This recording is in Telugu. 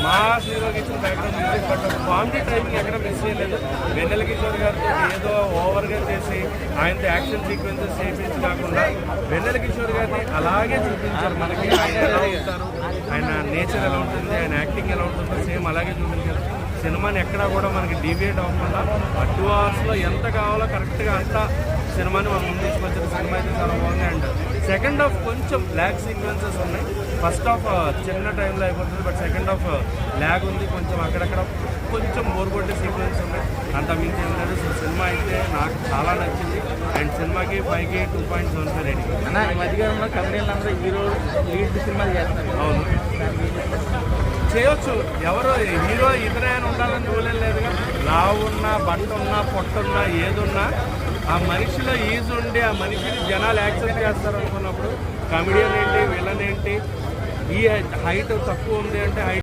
మాస్ హీరోకి ఇచ్చిన background music, but comedy timing ఎక్కడ మిస్ చేయలేదు. వెన్నెల కిషోర్ గారితో ఏదో ఓవర్గా చేసి ఆయనతో యాక్షన్ సీక్వెన్సెస్ చేయించి కాకుండా వెన్నెల కిషోర్ గారిని అలాగే చూపించారు మనకి. ఆయన ఎలా ఉంటారు, ఆయన నేచర్ ఎలా ఉంటుంది, ఆయన యాక్టింగ్ ఎలా ఉంటుందో సేమ్ అలాగే చూపించారు. సినిమాని ఎక్కడా కూడా మనకి డీవియేట్ అవ్వకుండా 2 అవర్స్లో ఎంత కావాలో కరెక్ట్గా అంతా సినిమాని మనం ముందు తీసుకొచ్చారు. సినిమా అయితే చాలా బాగుంది. అండ్ సెకండ్ హాఫ్ కొంచెం ల్యాగ్ సీక్వెన్సెస్ ఉన్నాయి. ఫస్ట్ హాఫ్ చిన్న టైంలో అయిపోతుంది, బట్ సెకండ్ హాఫ్ ల్యాగ్ ఉంది. కొంచెం అక్కడక్కడ కొంచెం బోర్ కొట్టే సీక్వెన్స్ ఉన్నాయి, అంత మించి ఏం లేదు. సో సినిమా అయితే నాకు చాలా నచ్చింది. అండ్ సినిమాకి 5కి 2.75 రేటింగ్. అన్న ఈ మధ్యకాలంలో కమెడియన్లు అందరూ లీడ్ సినిమాలు చేస్తారు. అవును, చేయొచ్చు. ఎవరు హీరో ఇతరే అని ఉండాలని రూలేం లేదుగా. లావు ఉన్నా, బట్ట ఉన్నా, పొట్టున్నా, ఏదున్నా ఆ మనిషిలో ఈజ్ ఉండి ఆ మనిషిని జనాలు యాక్సెప్ట్ చేస్తారు అనుకున్నప్పుడు కమెడియన్ ఏంటి, విలన్ ఏంటి, ఈ హైట్ తక్కువ ఉంది అంటే హైట్